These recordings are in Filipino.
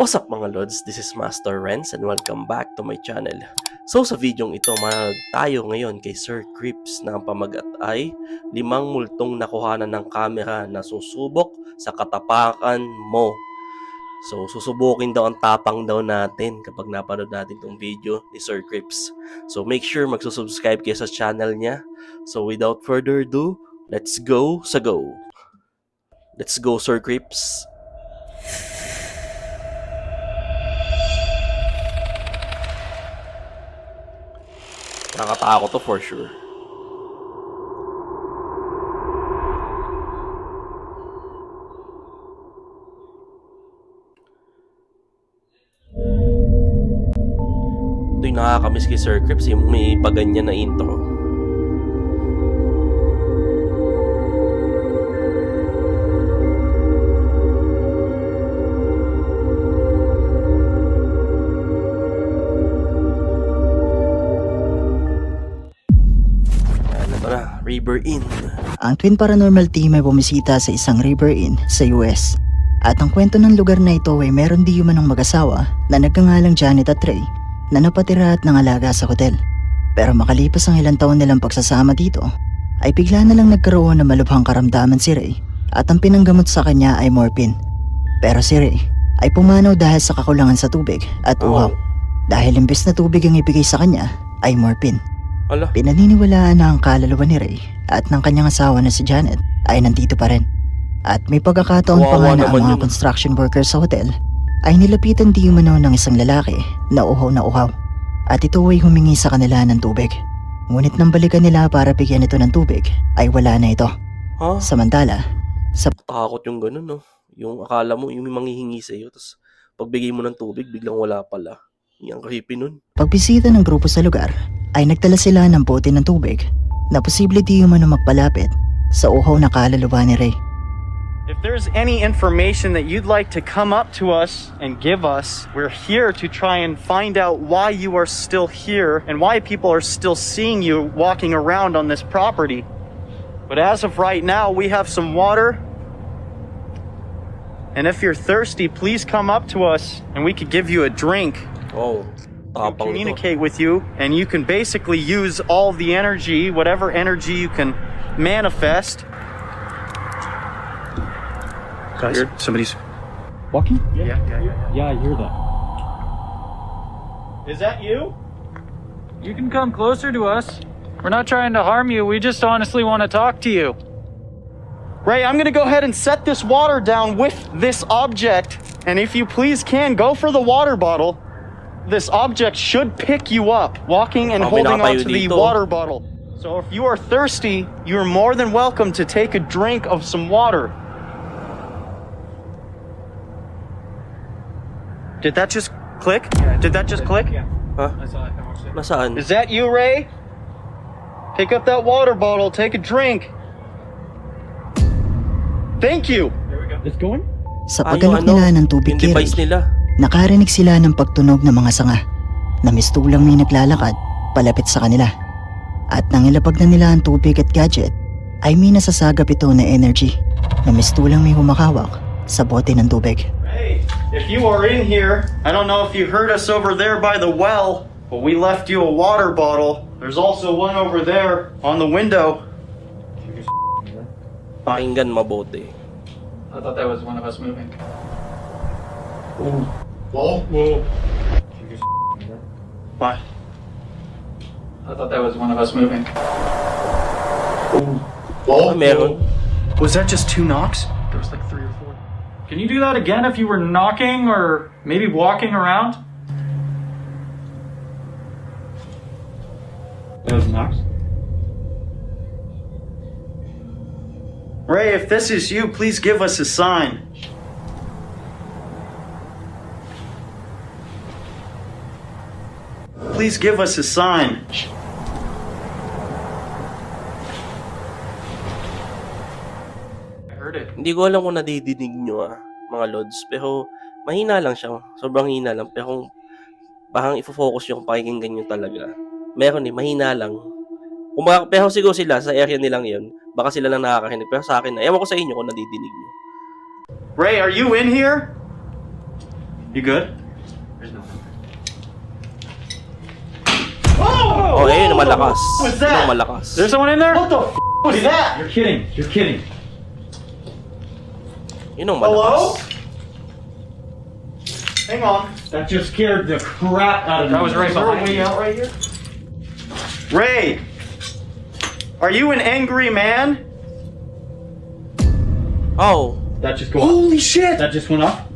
What's up mga Lods? This is Master Renz and welcome back to my channel. So sa videong ito, manag tayo ngayon kay Sir Crips na ang pamagat ay 5 multong nakuhanan ng kamera na susubok sa katapakan mo. So susubukin daw ang tapang daw natin kapag napanood natin itong video ni Sir Crips. So make sure magsusubscribe kayo sa channel niya. So without further ado, let's go sa go. Let's go Sir Crips. Nakakatakot to for sure. Ito yung nakakamiss kay Sir Crips, yung may paganyan na intro. River Inn. Ang Twin Paranormal Team ay bumisita sa isang River Inn sa US. At ang kwento ng lugar na ito ay meron di umanong mag-asawa na nagkangalang Janet at Ray na napatira at nangalaga sa hotel. Pero makalipas ang ilang taon nilang pagsasama dito, ay bigla na lang nagkaroon ng malubhang karamdaman si Ray at ang pinanggamot sa kanya ay morphine. Pero si Ray ay pumanaw dahil sa kakulangan sa tubig at uhaw. Dahil imbes na tubig ang ibigay sa kanya ay morphine. Ala. Pinaniniwalaan na ang kaluluwa ni Ray at ng kanyang asawa na si Janet ay nandito pa rin. At may pagkakataon pa nga na ang mga construction workers sa hotel ay nilapitan di umano ng isang lalaki na uhaw. At ito ay humingi sa kanila ng tubig. Ngunit nang balikan nila para bigyan ito ng tubig ay wala na ito. Huh? Samantala, sa takot yung ganun, no? Yung akala mo, yung manghihingi sa'yo, tapos pagbigay mo ng tubig, biglang wala pala. Yung creepy nun. pagbisita ng grupo sa lugar, ay nagtala sila ng bote ng tubig na posible di umano magpalapit sa uhaw na kaluluwa ni Ray. If there's any information that you'd like to come up to us and give us, we're here to try and find out why you are still here and why people are still seeing you walking around on this property. But as of right now, we have some water. And if you're thirsty, please come up to us and we could give you a drink. Oh, tapang Communicate with you, and you can basically use all the energy, whatever energy you can manifest. Guys, somebody's Walking? yeah. Yeah, I hear that. Is that you? You can come closer to us. We're not trying to harm you. We just honestly want to talk to you. Ray, I'm gonna go ahead and set this water down with this object, and if you please can, go for the water bottle. This object should pick you up, walking and holding onto the water bottle. So if you are thirsty, you're more than welcome to take a drink of some water. Did that just click? Did that just click? Ha? I saw it. I watched it. Nasaan? Is that you, Ray? Pick up that water bottle, take a drink. Thank you. There we go. It's going? Sa paggalok nila ng tubig yung kay Ray, device nila. nakarinig sila ng pagtunog ng mga sanga na mistulang may naglalakad palapit sa kanila. At nang ilapag na nila ang tubig at gadget, ay may nasasagap ito na energy na mistulang may humakawak sa bote ng tubig. Hey, if you are in here, I don't know if you heard us over there by the well, but we left you a water bottle. There's also one over there on the window. Pakinggan mabuti. I thought that was one of us moving. Whoa. What? I thought that was one of us moving. Meron. Was that just 2 knocks? There was like 3 or 4. Can you do that again if you were knocking or maybe walking around? That was knocks? Ray, if this is you, please give us a sign. Please give us a sign. I heard it. Hindi ko alam kung nadidinig nyo mga Lods. Pero mahina lang siya. Sobrang hina lang. Pero kung parang ifo-focus nyo kung pakikinggan nyo talaga. Meron mahina lang. Pero siguro sila, sa area nilang yun, baka sila lang nakakakinig. Pero sa akin, ewan ko sa inyo kung nadidinig nyo. Ray, are you in here? You good? Oh, ayun, malakas. What's that? Yung malakas. Is there someone in there? What the was that? You're kidding. You're kidding. Yun ang malakas. Hello? Hang on. That just scared the crap out of me. That was right Is there a behind way you. out right here? Ray, are you an angry man? Oh, That just go up. Holy shit! That just went up.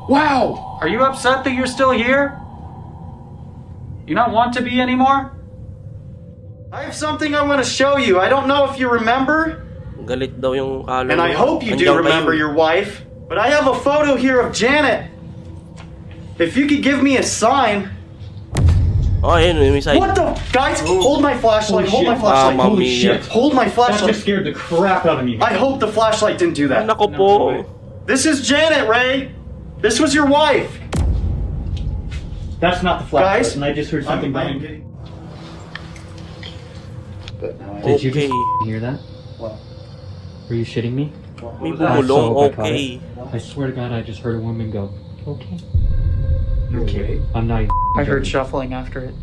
Wow! Are you upset that you're still here? You not want to be anymore? I have something I want to show you. I don't know if you remember, galit daw yung kaluluwa. and I hope you do Andiyan remember kayo. your wife, but I have a photo here of Janet. If you could give me a sign. Oh, ayun, may side. What the? Guys, hold my flashlight. Hold my shit. flashlight. Ah, Holy Mami. shit. Hold my That flashlight. just scared the crap out of me. I hope the flashlight didn't do that. Nako po. This is Janet, Ray. This was your wife. That's not the flashlight. Guys, and I just heard something behind me. getting. Did you Okay. just hear that? What? Were you shitting me? May I bumulong, saw it, I caught okay. I swear to God, I just heard a woman go, okay. Okay. I'm not even I heard joking. shuffling after it.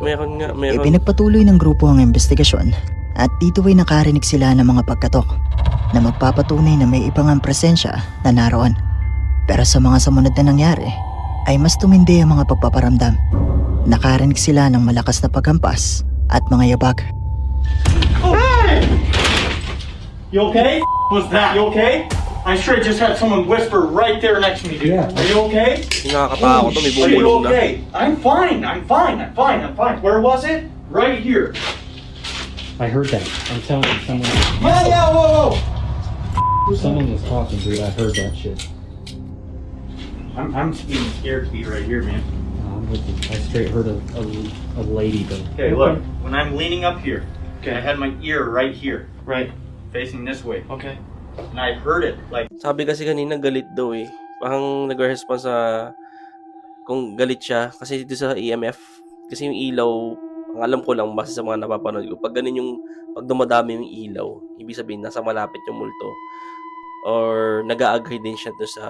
Meron nga, meron. Ipinagpatuloy ng grupo ang investigasyon at dito ay nakarinig sila ng mga pagkatok na magpapatunay na may ibang ang presensya na naroon. Pero sa mga sumunod na nangyari ay mas tumindi ang mga pagpaparamdam. Nakarinig sila ng malakas na paghampas at mga yabag. Hey! You okay? Was that? You okay? I straight just had someone whisper right there next to me, dude. Yeah. Are you okay? Yung nakakatakot to, may Are you bumulong na. okay? I'm fine. I'm fine. I'm fine. I'm fine. Where was it? Right here. I heard that. I'm telling you, Yeah, whoa, whoa. someone was talking, dude. I heard that shit. I'm being scared to be right here, man. I'm with you. I straight heard a lady go. Okay, look. When I'm leaning up here, okay, I had my ear right here, Right. facing this way, Okay. and I heard it like. Sabi kasi kanina galit daw eh. Parang nag-response sa kung galit siya kasi dito sa EMF kasi yung ilaw, ang alam ko lang base sa mga napapanood ko, pag ganun yung pag dumadami yung ilaw, ibig sabihin nasa malapit yung multo or nag-a-agree din siya doon sa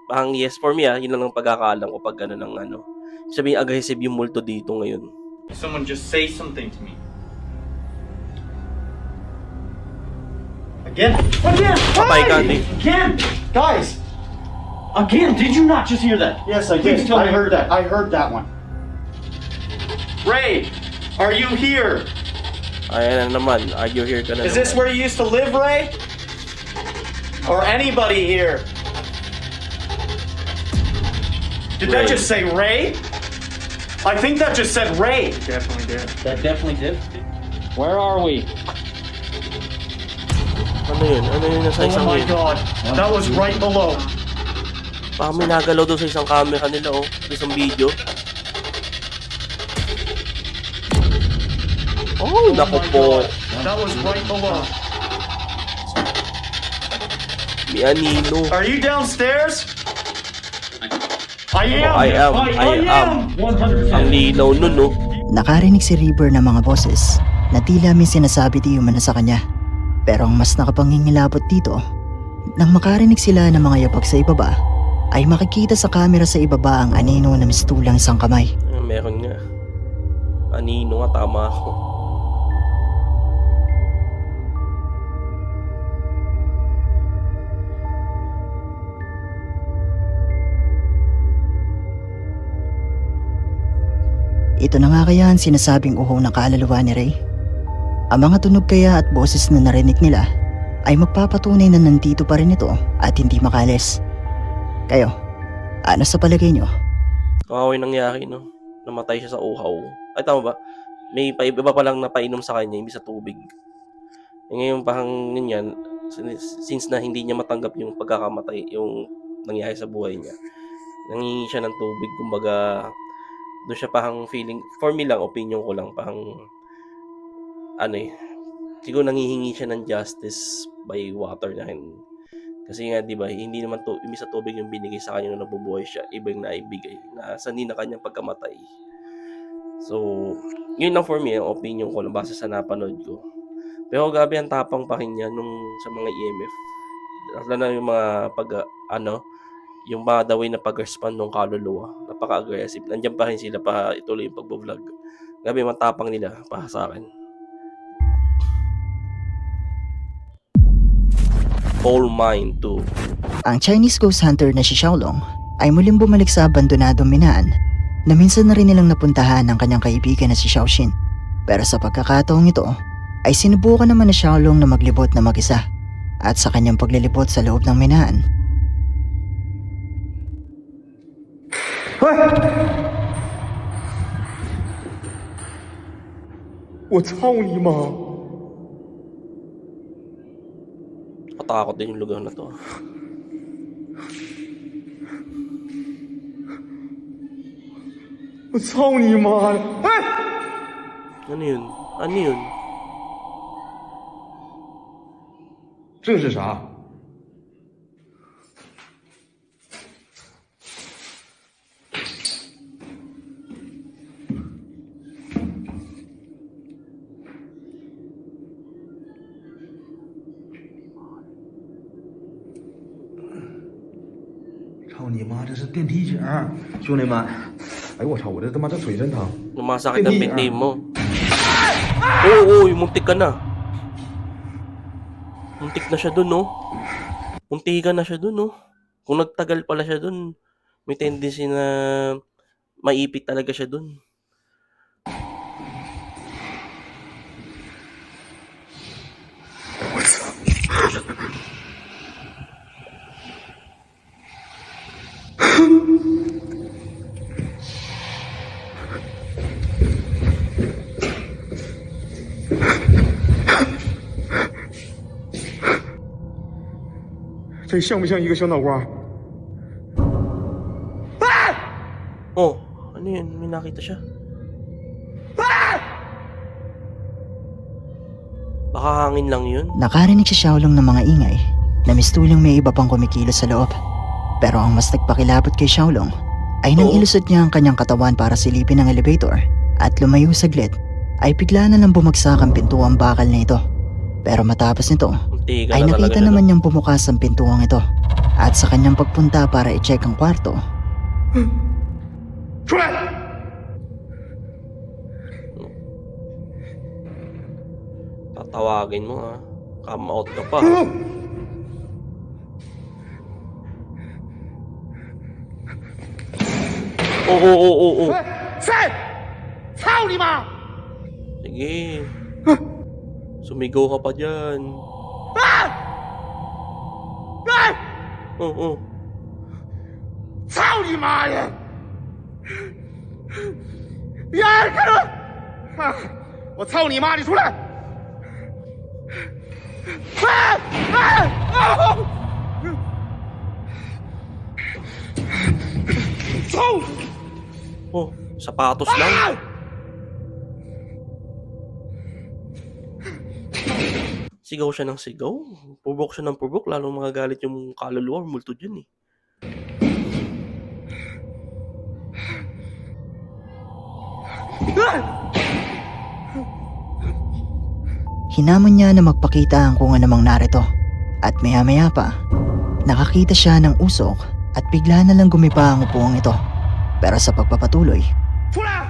parang yes for me yun lang ang pagkakaalam ko pag ganun ang ano. Ibig sabihin aggressive yung multo dito ngayon. Someone just say something to me. Again. Patay ka, di. Again. Guys. Again. Did you not just hear that? Yes, I Please did. tell I me. heard that. I heard that one. Ray, are you here? Ayan na naman, argue here ka na Is this naman. where you used to live, Ray? Or anybody here? Did that Ray. just say Ray? I think that just said Ray. Definitely did. That definitely did. Where are we? Ano yun? Ano yun nasa Oh isang my yun? god. That was right below. Baka may nagalaw doon sa isang camera nila oh, sa isang video. Oh, naku po. That was right below. May anino. Are you downstairs? I am. I am. 100%. Ang linaw nun, no? Nakarinig si River ng mga boses na tila may sinasabi di umano sa kanya. Pero ang mas nakapangingilabot dito, nang makarinig sila ng mga yabag sa ibaba, ay makikita sa kamera sa ibaba ang anino na mistulang isang kamay. Meron nga. Anino nga, tama ako. Ito na nga kaya ang sinasabing uhaw ng kaluluwa ni Ray? Ang mga tunog kaya at boses na narinig nila ay magpapatunay na nandito pa rin ito at hindi makalis. Kayo, ano sa palagay nyo? Kakaway nangyari, no? Namatay siya sa uhaw. Ay, tama ba? May iba pa lang napainom sa kanya, hindi sa tubig. Ngayon, parang ganyan, since na hindi niya matanggap yung pagkakamatay, yung nangyari sa buhay niya, nangingi siya ng tubig, kumbaga, doon siya parang feeling, for me lang, opinion ko lang, parang, siguro nangihingi siya ng justice by water na rin. Kasi nga, di ba, hindi naman imbis sa tubig yung binigay sa kanya nung nabubuhay siya, iba yung naibigay, na sanhin na kanyang pagkamatay. So, yun lang for me, ang opinion ko, base sa napanood ko. Pero grabe ang tapang pa rin niya nung sa mga EMF. Lalo na yung mga yung mga the way na pag-respond ng kaluluwa. Napaka-aggressive. Nandiyan pa rin sila pa ituloy yung pag-vlog. Grabe, matapang nila para sa akin. Coal Mine 2. Ang Chinese ghost hunter na si Xiaolong ay muling bumalik sa abandonadong minahan na minsan na rin nilang napuntahan ng kanyang kaibigan na si Xiaoxin. Pero sa pagkakataong ito ay sinubukan naman na Xiaolong na maglibot na mag-isa at sa kanyang paglilibot sa loob ng minahan. 我操你妈！ Katakot din yung lugar na to. 我操你妈的！哎， Ano yun? Ano yun? 这是啥？ 操你妈！这是电梯井，兄弟们！哎呦我操！我这他妈这腿真疼。 Lumasakit ang pinti mo. Oo, muntik ka na. Muntik na siya dun, no? Muntik ka na siya dun, no? Kung nagtagal pala siya dun, may tendency na maipit talaga siya dun. What? 这像不像一个小脑瓜？ Oh, ano yun? May nakita siya. Baka hangin lang yun. Nakarinig si Xiaolong ng mga ingay na mistulang may iba pang kumikilos sa loob. Pero ang mas nagpakilabot kay Xiaolong ay nang ilusot niya ang kanyang katawan para silipin ang elevator at lumayo saglit ay bigla na lang bumagsak ang pintuang bakal na ito. Pero matapos nito Muntik ka ay na nakita talaga naman niyang bumukas ang pintuang ito at sa kanyang pagpunta para i-check ang kwarto 出来！ Tatawagin mo, ha? Come out ka pa. Oo. 谁？操你妈！ Sige. Sumigaw ka pa dyan. Oo. 操你妈的！呀，看着，我操你妈！你出来！操！ Oh, sapatos lang. Sigaw siya ng sigaw. Pubok siya ng pubok. Lalong magagalit yung kaluluwa. Multo dyan eh. Hinamon niya na magpakita ang kung anumang narito. At maya-maya pa, nakakita siya ng usok at bigla na lang gumipa ang upuang ito. Pero sa pagpapatuloy, 出来！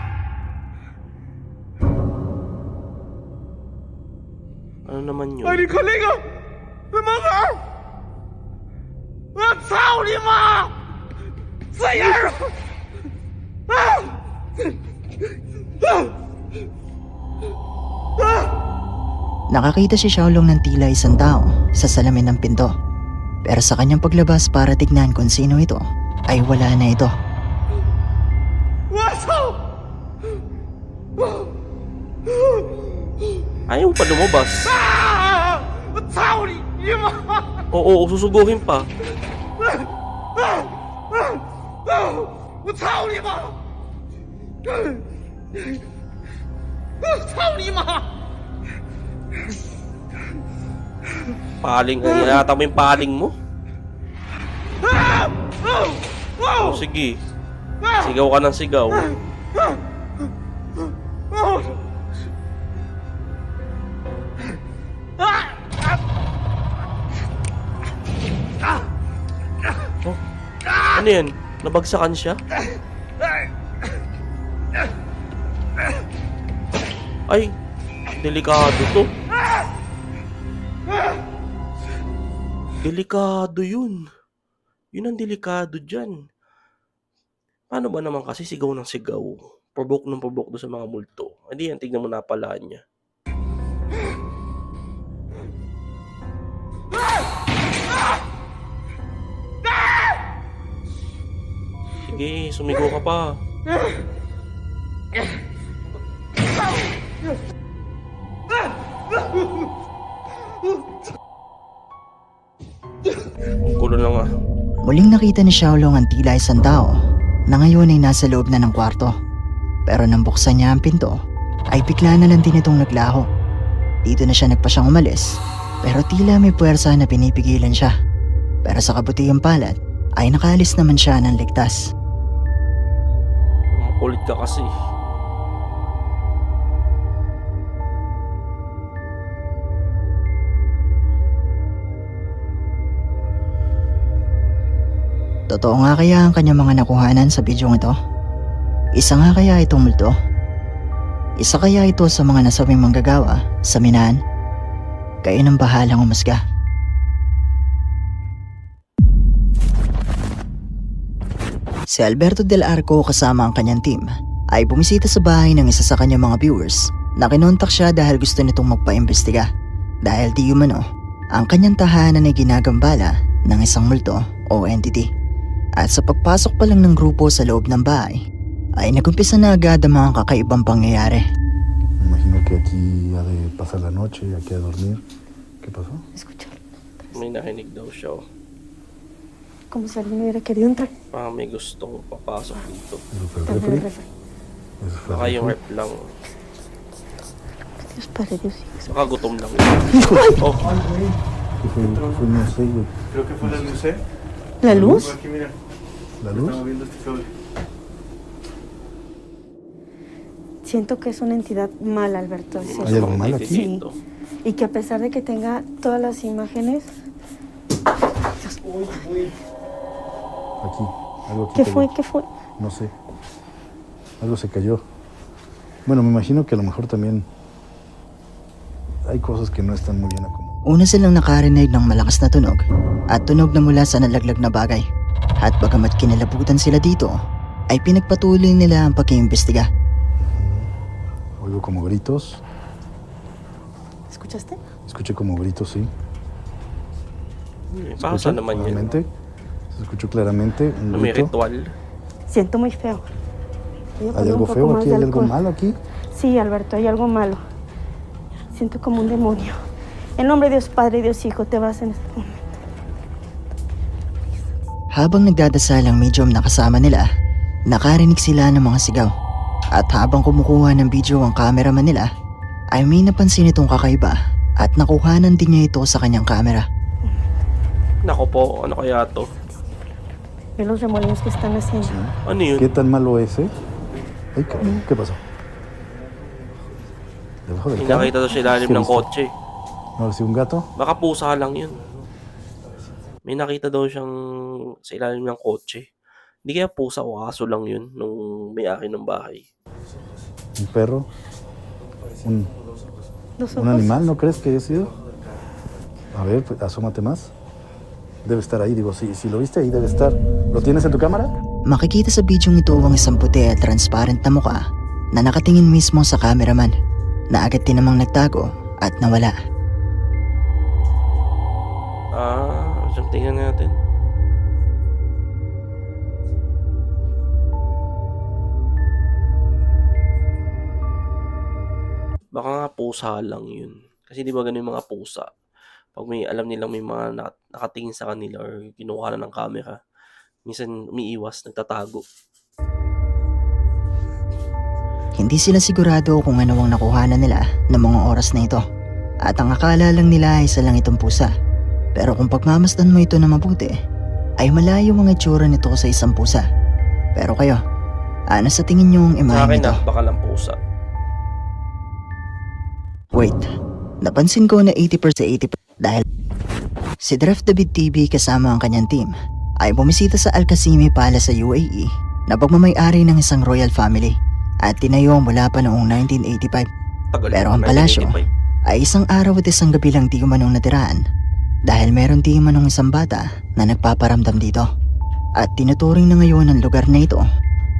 Ano naman yun? 哎，你看那个，那门口，我操你妈！这样啊！ nakakita si Xiaolong ng tila isang tao sa salamin ng pinto. Pero sa kanyang paglabas para tignan kung sino ito, ay wala na ito. 我操！ Ayaw pa lumabas. 啊！我操你妈！ Oo, susuguhin pa. 我操你妈！操你妈！ Paling, inata mo yung paling mo. Oh, sige. Sigaw ka ng sigaw. Ano yan? Nabagsakan siya? Ay, delikado to. Delikado yun. Yun ang delikado dyan. Paano ba naman kasi sigaw ng sigaw? Provoke ng provoke doon sa mga multo. Hindi yan, tignan mo napalaan niya. Sige, sumigaw ka pa. Ang gulo lang ah. Muling nakita ni Xiaolong ang tila isang tao na ngayon ay nasa loob na ng kwarto. Pero nang buksan niya ang pinto, ay bigla na lang din itong naglaho. Dito na siya nagpasyang umalis, pero tila may puwersa na pinipigilan siya. Pero sa kabutihang palad, ay nakaalis naman siya ng ligtas. Makulit ka kasi. Totoo nga kaya ang kanyang mga nakuhanan sa bidyong ito? Isa nga kaya itong multo? Isa kaya ito sa mga nasabing manggagawa sa minahan? Kayo nang bahalang umusga. Si Alberto Del Arco kasama ang kanyang team ay bumisita sa bahay ng isa sa kanyang mga viewers na kinontak siya dahil gusto nitong magpaimbestiga dahil di umano ang kanyang tahanan ay ginagambala ng isang multo o entity. At sa pagpasok pa lang ng grupo sa loob ng bahay ay nagumpisa na agad ang mga kakaibang pangyayari. Me imagino que aquí ha de pasar la noche, aquí a dormir. ¿Qué pasó? Escúchalo. May nakinig daw siya. Como si alguien hubiera querido entrar. Parang may gustong papasok dito. ¿Eso fue el También el refri? refri. ¿Eso fue Baka el yung refri? rep lang. Dios Padre, Dios Hijo. Baka gutom lang. Oh, ¿Qué fue? No sé, güey. Creo que fue la luz, ¿eh? ¿La luz? Aquí, mira. ¿La luz? Estamos viendo este cable. Siento que es una entidad mala, Alberto. es ¿Hay eso. algo mal aquí? Sí. Y que a pesar de que tenga todas las imágenes. Dios, Aquí. Algo aquí ¿qué cayó. fue? ¿Qué fue? No sé. Algo se cayó. Bueno, me imagino que a lo mejor también hay cosas que no están muy bien acomodadas. Una silang nakarinig ng malakas na tunog at tunog na mula sa nalaglag na bagay. At bagamat kinilabutan sila dito, ay pinagpatuloy nila ang pag-iimbestiga. Oigo como gritos. ¿Escuchaste? Escuché como gritos, sí. ¿Se Baka escucha saan naman yun? claramente? Se escuchó claramente un May grito. ritual. Siento muy feo. Voy a ¿Hay poner algo un poco feo más aquí? de ¿Hay algo alcohol. malo aquí? Sí, Alberto, hay algo malo. Siento como un demonio. En nombre de Dios Padre y Dios Hijo, te vas en este momento. Habang nagdadasal ang medium na kasama nila, nakarinig sila ng mga sigaw. At habang kumukuha ng video ang cameraman nila, ay may napansin itong kakaiba at nakuhanan din niya ito sa kanyang camera. Nako po, ano kaya to? Ve los remolinos que están haciendo. Ano yun? ¿Qué tan malo es, eh? Ay, cabrón, ¿qué pasó? ¿Debajo del May carro? nakita daw sa ilalim ¿Qué ng viste? kotse. ¿No si un gato? Baka pusa lang yun. May nakita daw siyang sa ilalim ng kotse. Hindi kaya pusa o aso lang yun nung may-ari ng bahay. ¿Un perro? ¿Un Los ojos. animal, no crees que haya sido? A ver, pues, asómate más. Debe estar ahí, digo, si lo viste ahí debe estar. ¿Lo tienes en tu cámara? Makikita sa bidyong ito ang isang puti at transparent na mukha na nakatingin mismo sa cameraman na agad din namang nagtago at nawala. Tingnan natin. Baka nga pusa lang yun. Kasi di ba ganun yung mga pusa? Pag may alam nilang may mga nakatingin sa kanila or kinuha na ng camera, minsan umiiwas, nagtatago. Hindi sila sigurado kung ano ang nakuhanan nila ng mga oras na ito. At ang akala lang nila ay isa lang itong pusa. Pero kung pagmamasdan mo ito na mabuti, ay malayo mga itsura nito sa isang pusa. Pero kayo, ano sa tingin niyo ang Sa imahe akin nito? baka lang pusa. Wait, napansin ko na 80% dahil si Draft David TV kasama ang kanyang team ay bumisita sa Al-Qasimi Palace sa UAE na pagmamayari ng isang royal family at tinayo mula pa noong 1985. Tagal. Pero ang palasyo 1985. ay isang araw at isang gabi lang di umanong natiraan dahil meron di umanong isang bata na nagpaparamdam dito. At tinuturing na ngayon ang lugar na ito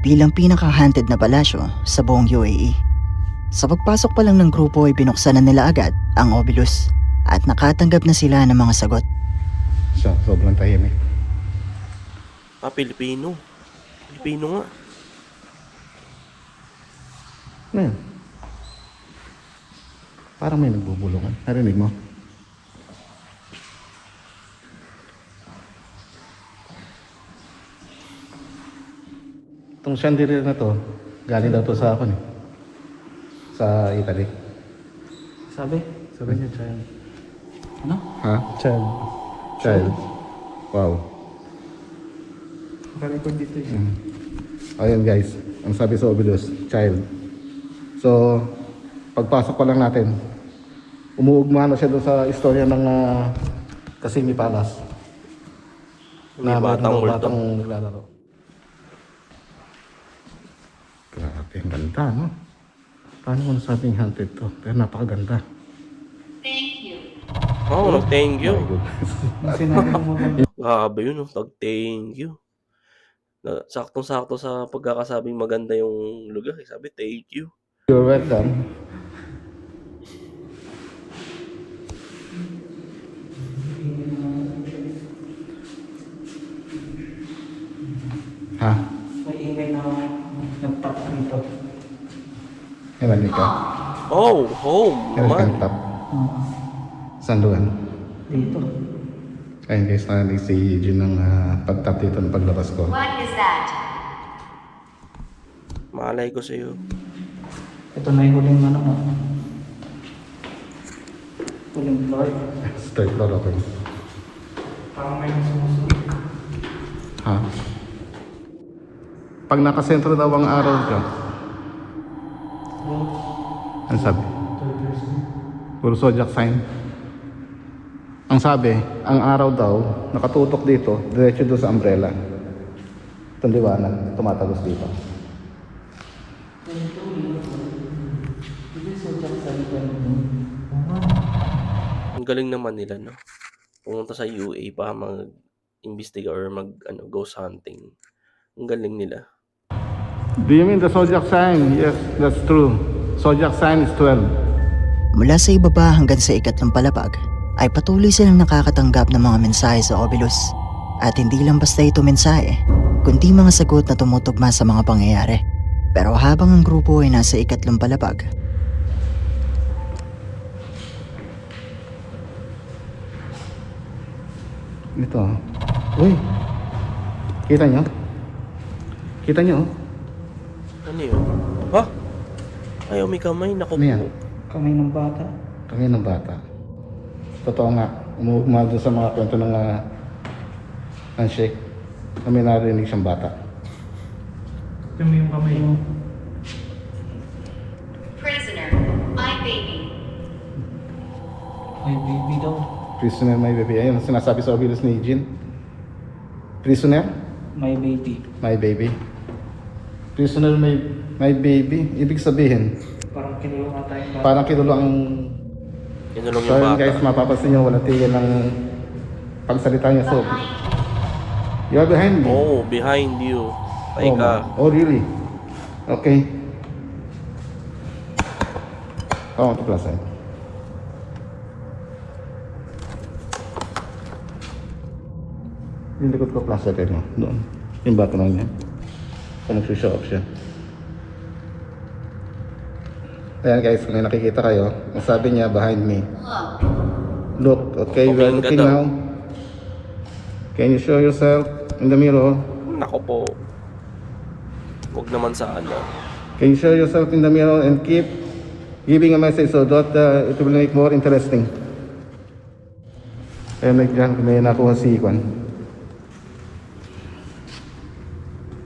bilang pinaka-haunted na palasyo sa buong UAE. Sa pagpasok pa lang ng grupo ay binuksan na nila agad ang Ovilus at nakatanggap na sila ng mga sagot. Siya, sobrang tahimik. Pilipino. Pilipino nga. Ano yan? Parang may nagbubulungan. Narinig mo? Itong chandelier na to, galing daw to sa akin eh. Sa Italy. Sabi niya, child. Ano? Ha? Child. Child. Wow. Nakarecord dito siya. Ayun guys, ang sabi sa Ovilus, child. So, pagpasok pa lang natin, umuugma na siya doon sa istorya ng Qasimi Palace. May batang multo. batang naglalaro. Grabe, ang ganda, no? Paano mo nasabing haunted to? Pero napakaganda. Oh, thank you. My goodness. Grabe yun, no? Thank you. Saktong-sakto sa pagkakasabing maganda yung lugar. Sabi, thank you. You're welcome. Ha? May ingay na nag-tap dito. Ewan ka? Oh, home Ewan naman. kang tap. Saan doon? Dito. Ayun guys, narinig si Eugene ng pag-tap dito ng paglabas ko. Malay ko sa'yo. Ito na yung huling ano. Huling floor. Third floor ako. Parang may sumusunod. Ha? Pag nakasentro daw ang araw ka, ano sabi? Puro zodiac sign. Ang sabi, ang araw daw, nakatutok dito, diretso doon sa umbrella. Itong liwanag, tumatagos dito. Ang galing naman nila, no? Pumunta sa UA para mag-imbestiga or ghost hunting. Ang galing nila. Do you mean the zodiac sign? Yes, that's true. Zodiac sign is 12. Mula sa ibaba hanggang sa ikatlong palapag ay patuloy silang nakakatanggap ng mga mensahe sa Ovilus. At hindi lang basta ito mensahe, kundi mga sagot na tumutugma sa mga pangyayari. Pero habang ang grupo ay nasa ikatlong palapag, Ito. Uy! Kita nyo? Kita nyo? Ano yun? Ha? Ayaw, may kamay. Naku Ano yan? po. Kamay ng bata. Kami ng bata. Totoo nga. Umuugma doon sa mga kwento ng handshake. Kami narinig siyang bata. Ito yung kamay mo. Prisoner, my baby. May baby daw. Prisoner, my baby. Ayun, sinasabi sa Ovilus ni Eugene. Prisoner, My baby. my baby. Prisoner, my baby. Ibig sabihin, Parang kinulong ata yung bata. parang kinulong ang... Inulong So yung yun bata. guys, mapapansin nyo, wala tigil ng pagsalita niya. So, you're behind me. Oh, behind you. Tay Oh, ka. oh, really? Okay. Oh, ito pala sa'yo. Yung likod ko plus sa'yo mo. Doon. Yung background niya. Kung mag-show off siya. Ayan guys, kung may nakikita kayo, ang sabi niya behind me. Look, okay, we are Tumingin ka looking daw. now. Can you show yourself in the mirror? Nako po. Huwag naman sa ano. Can you show yourself in the mirror and keep giving a message so that it will make more interesting? Ayan, may nakuha si Kwan.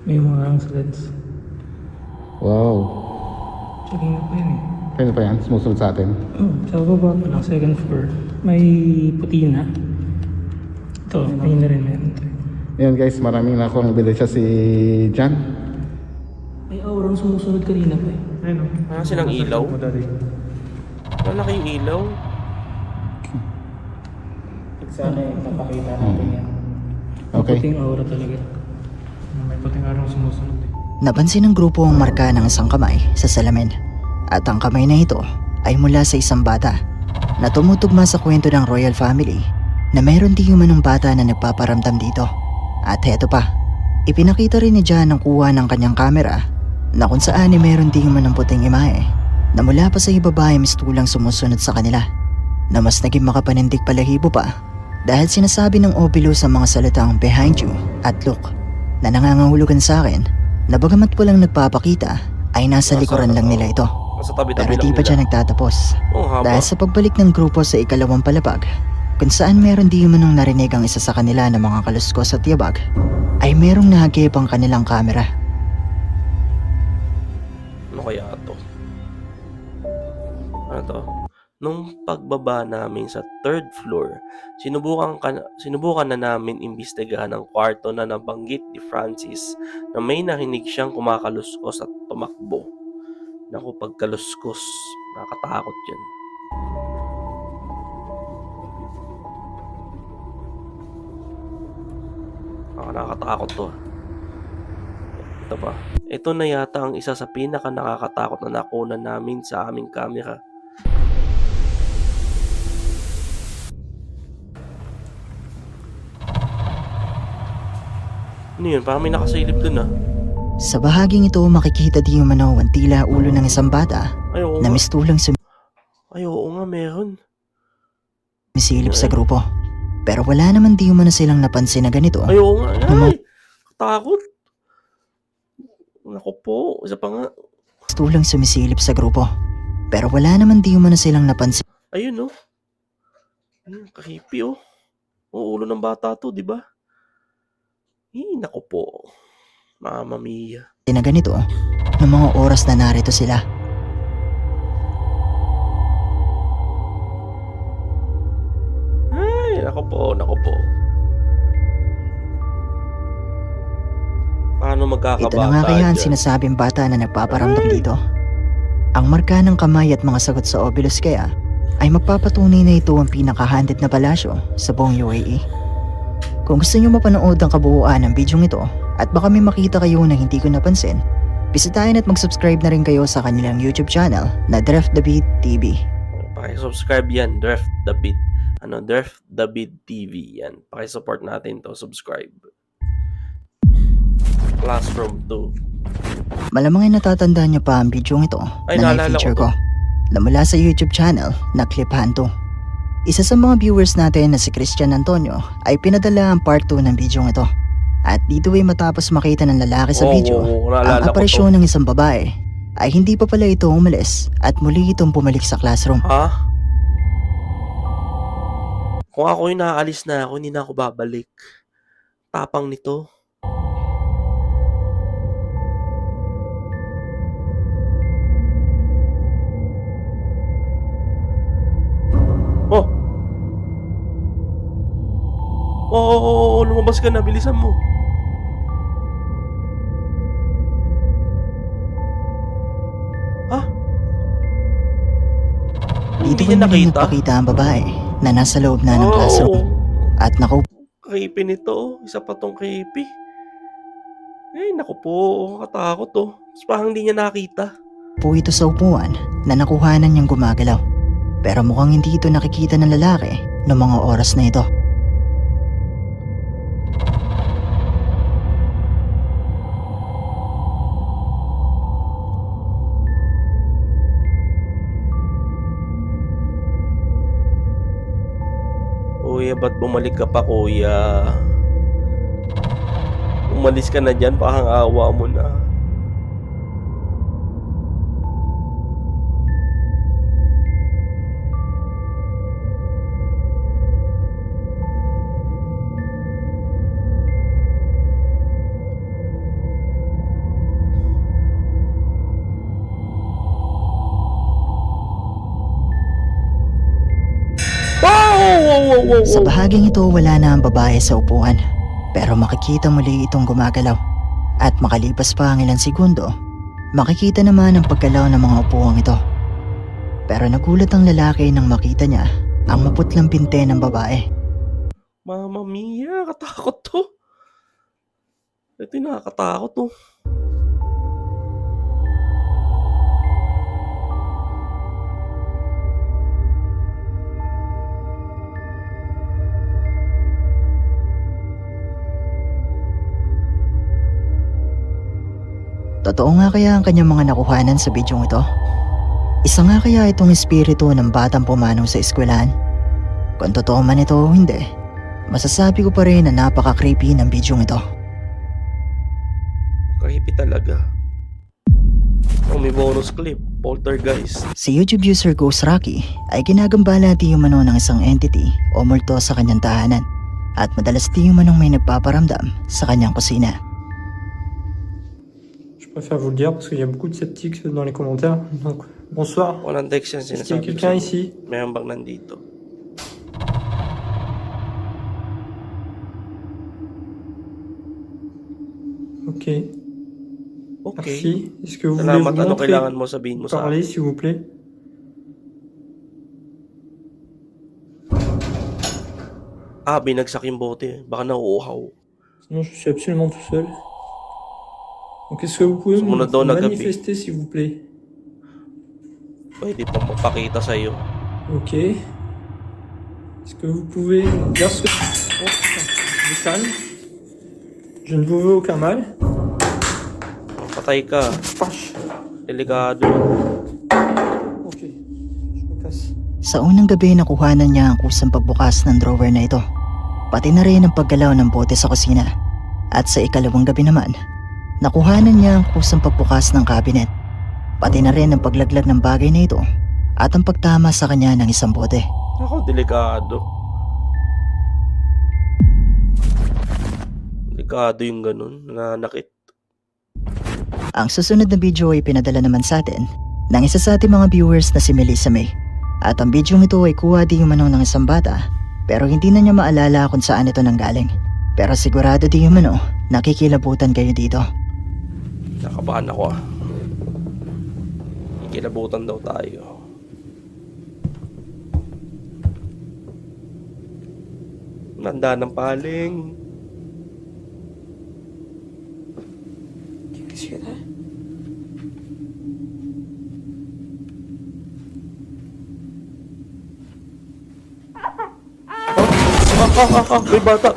May mga sleds. Wow. Checking na pa yun eh. Kaya pa yan? Sumusunod sa atin. Oh, sa baba pa lang, second floor. May puti na. Ito, may na rin meron to. Ayan guys, maraming nakuha ang ebidensya si Jan. May aurang sumusunod kanina pa eh. Ayun. Wala silang ilaw? Wala kayong ilaw? Sana yung napakita natin yan. Okay. Puting aura talaga. May puting araw sumusunod eh. Napansin ng grupo ang marka ng isang kamay sa salamin. At ang kamay na ito ay mula sa isang bata na tumutugma sa kwento ng royal family na mayroon di umanong bata na nagpaparamdam dito. At heto pa, ipinakita rin ni Jan ang kuha ng kanyang kamera na kung saan ay mayroon di umanong puting imahe na mula pa sa ibaba ay mistulang sumusunod sa kanila na mas naging makapanindig palahibo pa dahil sinasabi ng Obilo sa mga salitang behind you at look na nangangahulugan sa akin na bagamat walang nagpapakita ay nasa likuran lang nila ito. Nasa tabi-tabi Pero lang di pa nila. dyan nagtatapos Oh, haba. dahil sa pagbalik ng grupo sa ikalawang palapag kung saan meron di manong narinig ang isa sa kanila ng mga kaluskos at yabag ay merong nahagip ang kanilang kamera. Ano kaya to? Ano to? Nung pagbaba namin sa 3rd floor, sinubukan na namin imbestigahan ang kwarto na nabanggit ni Francis na may narinig siyang kumakaluskos at tumakbo. Naku, pagkaluskos, nakakatakot yan. Nakakatakot to. Ito pa. Ito na yata ang isa sa pinaka nakakatakot na nakunan namin sa aming kamera. Ano yun? Parang may nakasilip dun ah. Sa bahaging ito makikita di umano ang tila ulo ng isang bata Ay, oo na nga. mistulang Ay, oo nga, meron. sumisilip sa grupo. Pero wala naman di umano silang napansin na ganito. Ay, oo nga. Naman- Ay, takot. Naku po, isa pa nga. Mistulang sumisilip sa grupo. Pero wala naman di umano silang napansin Ayun oh. Ayun, kahipi oh. O, ulo ng bata to, di ba? Naku po. Mamma mia. na ganito ng mga oras na narito sila. Ay, naku po, naku po. Paano magkakabata Ito na nga kaya ang dyan? sinasabing bata na nagpaparamdam dito. Ang marka ng kamay at mga sagot sa Ovilus kaya ay magpapatunay na ito ang pinaka-handed na palasyo sa buong UAE. Kung gusto nyo mapanood ang kabuuan ng bidyong ito at baka may makita kayo na hindi ko napansin, bisitahin at mag-subscribe na rin kayo sa kanilang YouTube channel na Dref The Beat TV. Paki-subscribe yan, Dref The Beat. Dref The Beat TV yan. Paki-support natin to, subscribe. Classroom 2. Malamang ay natatandaan nyo pa ang bidyong ito Ay, na naalala na-feature ko ko na mula sa YouTube channel na Clip Hanto. Isa sa mga viewers natin na si Christian Antonio ay pinadala ang part 2 ng bidyong ito. At dito ay matapos makita ng lalaki sa video naalala ang ko aparisyon ng isang babae ay hindi pa pala ito umalis at muli itong bumalik sa classroom. Ha? Kung ako yung nakaalis na ako, hindi na ako babalik. Tapang nito. Oh! Oo, lumabas ka na. Bilisan mo. Ha? Dito Hindi ay niya muling nakita? nagpakita ang babae na nasa loob na ng classroom at nakaupo Creepy nito. Isa pa tong creepy. Ay, naku po. Katakot oh. Tapos parang hindi niya nakita. ito sa upuan na nakuhanan niyang gumagalaw. Pero mukhang hindi ito nakikita ng lalaki noong mga oras na ito. Kuya, ba't bumalik ka pa, kuya? Umalis ka na dyan, parang awa mo na. Wow! Sa bahaging ito wala na ang babae sa upuan. Pero makikita muli itong gumagalaw. At makalipas pa ang ilang segundo, makikita naman ang paggalaw ng mga upuang ito. Pero nagulat ang lalaki nang makita niya ang maputlang binte ng babae. Mamma mia, katakot to. Ito yung nakakatakot to. Totoo nga kaya ang kanyang mga nakuhanan sa bidyong ito? Isa nga kaya itong espiritu ng batang pumanong sa eskwelahan? Kung totoo man ito o hindi, masasabi ko pa rin na napaka-creepy ng bidyong ito. Creepy talaga. Oh, may bonus clip. Poltergeist. Si YouTube user Ghost Rocky ay ginagambala di umano ng isang entity o multo sa kanyang tahanan at madalas di umanong may nagpaparamdam sa kanyang kusina. Je préfère vous le dire parce qu'il y a beaucoup de sceptiques dans les commentaires. Donc, bonsoir. Walang text yan Est-ce qu'il y a sinasabi. quelqu'un ici? Mayroon bang nandito? Ok. Okay. Merci. Est-ce que vous voulez Salamat. vous Ano montrer, kailangan mo sabihin mo sa parler, akin? s'il vous plaît? Binagsak yung bote. Baka nauuhaw. Sinon, je suis absolument tout seul. Donc, est-ce que vous pouvez me Sumunod daw na gabi. manifester, s'il vous plaît? Pwede pang magpakita sa'yo. Ok. Est-ce que vous pouvez me dire ce que... Oh, putain, je me calme. Je ne vous veux aucun mal. Patay ka. Vache. Delikado. Ok. Je me casse. Sa unang gabi nakuhanan niya ang kusang pagbukas ng drawer na ito, pati na rin ang paggalaw ng bote sa kusina. At sa ikalawang gabi naman, nakuhanan niya ang kusang pagbukas ng cabinet, pati na rin ang paglaglag ng bagay na ito at ang pagtama sa kanya ng isang bote. Ako, delikado. Delikado yung ganun. Nananakit. Ang susunod na video ay pinadala naman sa atin ng isa sa ating mga viewers na si Melissa May. At ang video ito ay kuha di umano ng isang bata, pero hindi na niya maalala kung saan ito nanggaling. Pero sigurado di umano nakikilabutan kayo dito. Nakabahan ako Kikilabutan daw tayo. Nanda ng paling. May bata.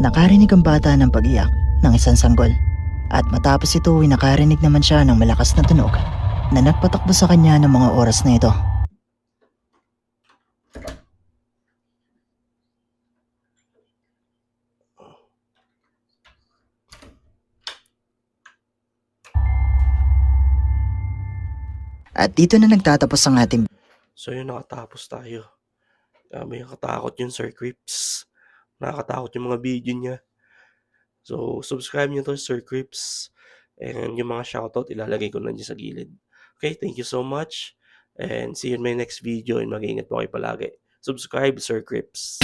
Nakarinig ang bata ng pag-iyak ng isang sanggol. At matapos ito ay nakarinig naman siya ng malakas na tunog na nagpatakbo sa kanya ng mga oras na ito. At dito na nagtatapos ang ating So yun, nakatapos tayo. May nakatakot yung Sir Crips. Nakakatakot yung mga video niya. So, subscribe nyo to Sir Crips. And yung mga shoutout, ilalagay ko na dyan sa gilid. Okay, thank you so much. And see you in my next video. And mag-iingat po kayo palagi. Subscribe, Sir Crips.